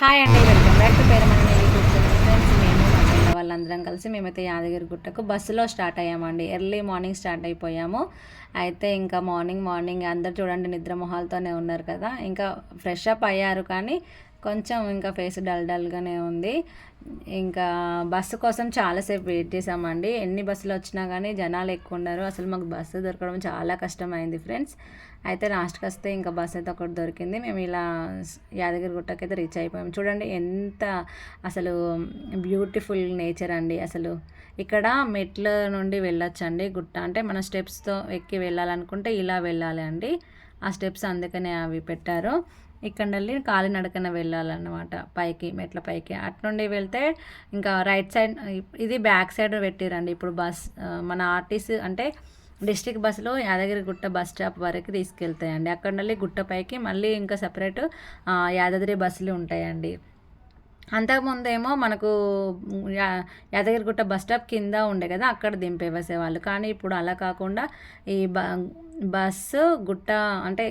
Hi అండి, welcome back to Peramani YouTube channel. Friends, మేము మా ఫ్రెండ్ వాళ్ళందరం కలిసి మేమైతే యాదగిరి గుట్టకు బస్సులో స్టార్ట్ అయ్యామండి. ఎర్లీ మార్నింగ్ స్టార్ట్ అయిపోయాము. అయితే ఇంకా మార్నింగ్ అందరు చూడండి నిద్ర మొహాలతోనే ఉన్నారు కదా. ఇంకా ఫ్రెష్ అప్ అయ్యారు కానీ కొంచెం ఇంకా ఫేస్ డల్గానే ఉంది. ఇంకా బస్సు కోసం చాలాసేపు వెయిట్ చేసామండి. ఎన్ని బస్సులు వచ్చినా కానీ జనాలు ఎక్కువ ఉన్నారు. అసలు మాకు బస్సు దొరకడం చాలా కష్టమైంది ఫ్రెండ్స్. అయితే లాస్ట్కి వస్తే ఇంకా బస్ అయితే ఒకటి దొరికింది. మేము ఇలా యాదగిరి గుట్టకైతే రీచ్ అయిపోయాము. చూడండి ఎంత అసలు బ్యూటిఫుల్ నేచర్ అండి. అసలు ఇక్కడ మెట్ల నుండి వెళ్ళొచ్చండి గుట్ట. అంటే మన స్టెప్స్తో ఎక్కి వెళ్ళాలనుకుంటే ఇలా వెళ్ళాలి అండి. ఆ స్టెప్స్ అందుకనే అవి పెట్టారు. ఇక్కడ వెళ్ళి కాలినడకన వెళ్ళాలన్నమాట పైకి, మెట్ల పైకి. అటు నుండి వెళ్తే ఇంకా రైట్ సైడ్, ఇది బ్యాక్ సైడ్ పెట్టిరండి. ఇప్పుడు బస్ మన ఆర్టీసీ అంటే డిస్ట్రిక్ట్ బస్సులో యాదగిరి గుట్ట బస్ స్టాప్ వరకు తీసుకెళ్తాయండి. అక్కడ నుండి గుట్టపైకి మళ్ళీ ఇంకా సపరేట్ యాదాద్రి బస్సులు ఉంటాయండి. అంతకుముందేమో మనకు యాదగిరిగుట్ట బస్ స్టాప్ కింద ఉండే కదా, అక్కడ దింపేసేవాళ్ళు. కానీ ఇప్పుడు అలా కాకుండా ఈ బస్సు గుట్ట అంటే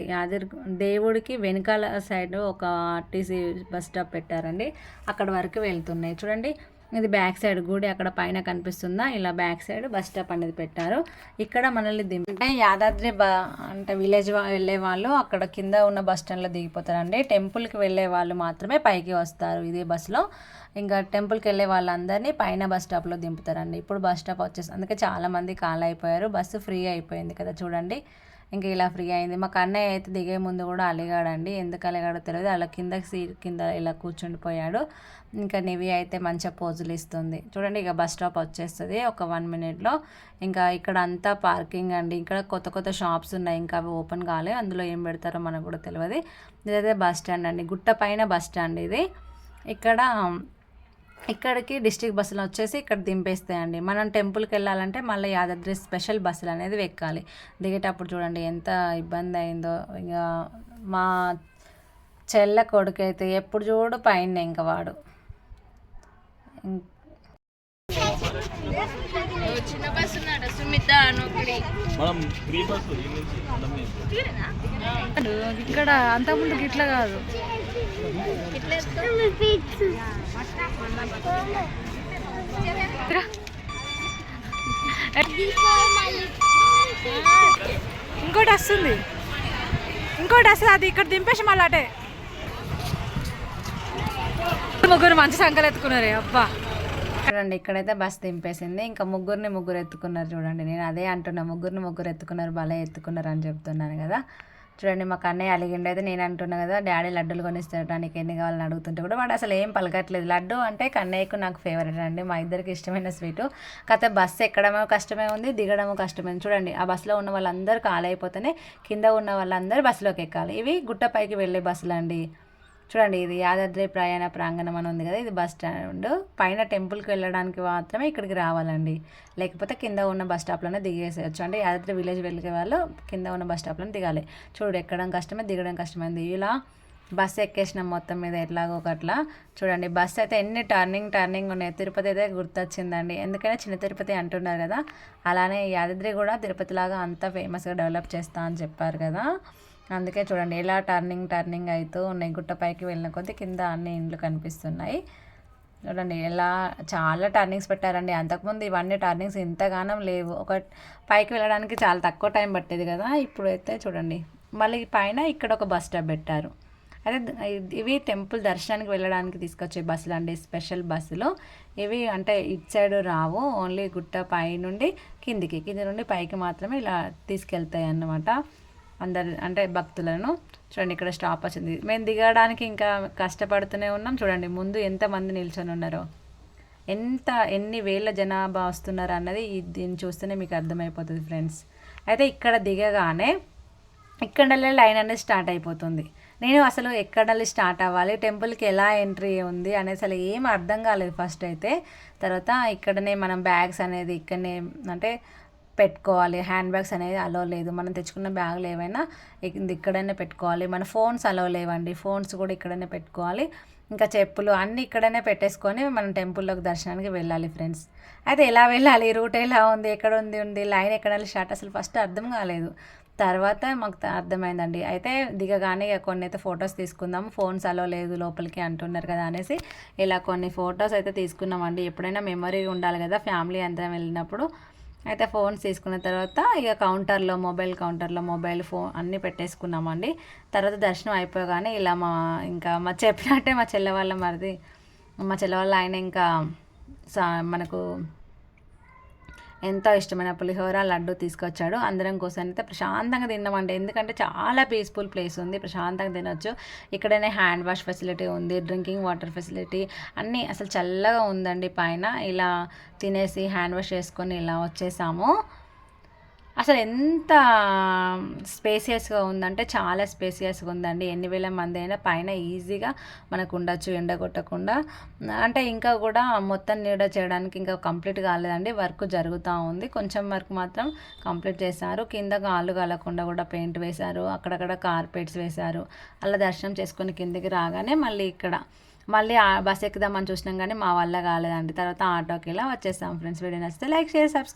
దేవుడికి వెనకాల సైడ్ ఒక ఆర్టీసీ బస్ స్టాప్ పెట్టారండి. అక్కడ వరకు వెళ్తున్నాయి చూడండి. ఇది బ్యాక్ సైడ్ గుడి అక్కడ పైన కనిపిస్తుందా, ఇలా బ్యాక్ సైడ్ బస్ స్టాప్ అనేది పెట్టారు. ఇక్కడ మనల్ని అంటే యాదాద్రి అంటే విలేజ్ వెళ్ళే వాళ్ళు అక్కడ కింద ఉన్న బస్ స్టాండ్లో దిగిపోతారండి. టెంపుల్కి వెళ్ళే వాళ్ళు మాత్రమే పైకి వస్తారు ఇదే బస్సులో. ఇంకా టెంపుల్కి వెళ్ళే వాళ్ళందరినీ పైన బస్ స్టాప్లో దింపుతారండి. ఇప్పుడు బస్ స్టాప్ వచ్చేసి అందుకే చాలామంది ఖాళీ అయిపోయారు. బస్సు ఫ్రీ అయిపోయింది కదా చూడండి. ఇంకా ఇలా ఫ్రీ అయింది. మా కన్నయ్య అయితే దిగే ముందు కూడా అలిగాడండి. ఎందుకు అలిగాడో తెలియదు. అలా సీట్ కింద ఇలా కూర్చుండిపోయాడు. ఇంకా నివి అయితే మంచిగా పోజులు ఇస్తుంది చూడండి. ఇక బస్ స్టాప్ వచ్చేస్తుంది ఒక 1 minute. ఇంకా ఇక్కడ అంతా పార్కింగ్ అండి. ఇక్కడ కొత్త షాప్స్ ఉన్నాయి, ఇంకా అవి ఓపెన్ కాలే. అందులో ఏం పెడతారో మనకు కూడా తెలియదు. ఇదైతే బస్ స్టాండ్ అండి, గుట్ట పైన బస్ స్టాండ్ ఇది. ఇక్కడికి డిస్ట్రిక్ట్ బస్సులు వచ్చేసి ఇక్కడ దింపేస్తాయండి. మనం టెంపుల్కి వెళ్ళాలంటే మళ్ళీ యాదాద్రి స్పెషల్ బస్సులు అనేది ఎక్కాలి. దిగేటప్పుడు చూడండి ఎంత ఇబ్బంది అయిందో. ఇక మా చెల్ల కొడుకు అయితే ఎప్పుడు చూడు పైన ఇంకా వాడు చిన్న బస్సు సుమిత ఇక్కడ అంతకుముందుకు ఇట్లా కాదు. ఇంకోటి వస్తుంది అది ఇక్కడ దింపేసి మళ్ళీ అటే ముగ్గురు మంచి సంకలు ఎత్తుకున్నారు. అబ్బా చూడండి, ఇక్కడైతే బస్ దింపేసింది. ఇంకా ముగ్గురు ఎత్తుకున్నారు చూడండి. నేను అదే అంటున్నా, ముగ్గురు ఎత్తుకున్నారు, భలే ఎత్తుకున్నారు అని చెప్తున్నాను కదా. చూడండి, మా కన్నయ్య అలిగిండు. అయితే నేను అంటున్నా కదా డాడీ లడ్డూలు కొనిస్తాడానికి ఎన్ని కావాలని అడుగుతుంటే కూడా వాడు అసలు ఏం పలకట్లేదు. లడ్డు అంటే కన్నయ్యకు నాకు ఫేవరెట్ అండి, మా ఇద్దరికి ఇష్టమైన స్వీటు. కాకపోతే బస్సు ఎక్కడమో కష్టమే ఉంది, దిగడమో కష్టమే. చూడండి, ఆ బస్సులో ఉన్న వాళ్ళందరూ ఖాళీ అయిపోతేనే కింద ఉన్న వాళ్ళందరూ బస్సులోకి ఎక్కాలి. ఇవి గుట్టపైకి వెళ్ళే బస్సులు అండి. చూడండి, ఇది యాదాద్రి ప్రయాణ ప్రాంగణం అని ఉంది కదా, ఇది బస్ స్టాండ్. పైన టెంపుల్కి వెళ్ళడానికి మాత్రమే ఇక్కడికి రావాలండి, లేకపోతే కింద ఉన్న బస్ స్టాప్లోనే దిగేసేయచ్చు. అంటే యాదాద్రి విలేజ్ వెళ్ళే వాళ్ళు కింద ఉన్న బస్ స్టాప్లోనే దిగాలి. చూడు, ఎక్కడం కష్టమే, దిగడం కష్టమైంది. ఇలా బస్సు ఎక్కేసినాం మొత్తం మీద ఎట్లాగో ఒకట్లా. చూడండి, బస్సు అయితే ఎన్ని టర్నింగ్ ఉన్నాయి. తిరుపతి అయితే గుర్తొచ్చిందండి, ఎందుకంటే చిన్న తిరుపతి అంటున్నారు కదా, అలానే యాదాద్రి కూడా తిరుపతి లాగా అంత ఫేమస్గా డెవలప్ చేస్తా అని చెప్పారు కదా. అందుకే చూడండి ఎలా టర్నింగ్ అవుతూ ఉన్నాయి. గుట్టపైకి వెళ్ళిన కొద్దీ కింద అన్ని ఇండ్లు కనిపిస్తున్నాయి. చూడండి ఎలా చాలా టర్నింగ్స్ పెట్టారండి. అంతకుముందు ఇవన్నీ టర్నింగ్స్ ఇంతగానం లేవు. ఒక పైకి వెళ్ళడానికి చాలా తక్కువ టైం పట్టేది కదా. ఇప్పుడైతే చూడండి మళ్ళీ పైన ఇక్కడ ఒక బస్ స్టాప్ పెట్టారు. అయితే ఇవి టెంపుల్ దర్శనానికి వెళ్ళడానికి తీసుకొచ్చే బస్సులు అండి, స్పెషల్ బస్సులు ఇవి. అంటే ఇటు సైడ్ రావు, ఓన్లీ గుట్ట పై నుండి కింది నుండి పైకి మాత్రమే ఇలా తీసుకెళ్తాయి అన్నమాట అందరు, అంటే భక్తులను. చూడండి, ఇక్కడ స్టాప్ వచ్చింది. మేము దిగడానికి ఇంకా కష్టపడుతూనే ఉన్నాం. చూడండి ముందు ఎంతమంది నిల్చొని ఉన్నారో, ఎన్ని వేల జనాభా వస్తున్నారు అన్నది దీన్ని చూస్తేనే మీకు అర్థమైపోతుంది ఫ్రెండ్స్. అయితే ఇక్కడ దిగగానే ఇక్కడ లైన్ అనేది స్టార్ట్ అయిపోతుంది. నేను అసలు ఎక్కడ స్టార్ట్ అవ్వాలి, టెంపుల్కి ఎలా ఎంట్రీ ఉంది అనేది అసలు ఏం అర్థం కాలేదు ఫస్ట్ అయితే. తర్వాత ఇక్కడనే మనం బ్యాగ్స్ అనేది ఇక్కడనే అంటే పెట్టుకోవాలి. హ్యాండ్ బ్యాగ్స్ అనేది అలో లేదు, మనం తెచ్చుకున్న బ్యాగులు ఏవైనా ఇక్కడైనా పెట్టుకోవాలి. మన ఫోన్స్ అలో లేవండి, ఫోన్స్ కూడా ఇక్కడైనా పెట్టుకోవాలి. ఇంకా చెప్పులు అన్నీ ఇక్కడనే పెట్టేసుకొని మనం టెంపుల్లోకి దర్శనానికి వెళ్ళాలి ఫ్రెండ్స్. అయితే ఎలా వెళ్ళాలి, రూట్ ఎలా ఉంది, ఎక్కడ ఉంది లైన్ ఎక్కడ స్టార్ట్, అసలు ఫస్ట్ అర్థం కాలేదు. తర్వాత మాకు అర్థమైందండి. అయితే దిగగానే ఇక కొన్ని అయితే ఫొటోస్ తీసుకుందాము, ఫోన్స్ అలో లేదు లోపలికి అంటున్నారు కదా అనేసి ఇలా కొన్ని ఫొటోస్ అయితే తీసుకున్నామండి. ఎప్పుడైనా మెమరీ ఉండాలి కదా ఫ్యామిలీ అందరం వెళ్ళినప్పుడు. అయితే ఫోన్స్ తీసుకున్న తర్వాత ఇక మొబైల్ కౌంటర్లో మొబైల్ ఫోన్ అన్నీ పెట్టేసుకున్నామండి. తర్వాత దర్శనం అయిపోగానే ఇలా మా చెప్పినట్టే మా చెల్లె వాళ్ళ ఆయన ఇంకా మనకు ఎంతో ఇష్టమైన పులిహోర లడ్డు తీసుకొచ్చాడు. అందరం కూర్చొని అయితే ప్రశాంతంగా తిన్నామండి. ఎందుకంటే చాలా పీస్ఫుల్ ప్లేస్ ఉంది, ప్రశాంతంగా తినొచ్చు. ఇక్కడనే హ్యాండ్ వాష్ ఫెసిలిటీ ఉంది, డ్రింకింగ్ వాటర్ ఫెసిలిటీ అన్నీ అసలు చల్లగా ఉందండి. పైన ఇలా తినేసి హ్యాండ్ వాష్ చేసుకొని ఇలా వచ్చేసాము. అసలు ఎంత స్పేసియస్గా ఉందంటే చాలా స్పేసియస్గా ఉందండి. ఎన్ని వేల మంది అయినా పైన ఈజీగా మనకు ఉండొచ్చు ఎండ కొట్టకుండా. అంటే ఇంకా కూడా మొత్తం నీడ చేయడానికి ఇంకా కంప్లీట్ కాలేదండి, వర్క్ జరుగుతూ ఉంది. కొంచెం వర్క్ మాత్రం కంప్లీట్ చేశారు. కింద కాళ్ళు కలగకుండా కూడా పెయింట్ వేశారు, అక్కడక్కడ కార్పెట్స్ వేశారు. అలా దర్శనం చేసుకొని కిందికి రాగానే మళ్ళీ బస్ ఎక్కుదామని చూసినాం కానీ మా వల్ల కాలేదండి. తర్వాత ఆటోకి ఇలా వచ్చేసాం ఫ్రెండ్స్. వీడియో నచ్చితే లైక్ షేర్ సబ్స్క్రైబ్.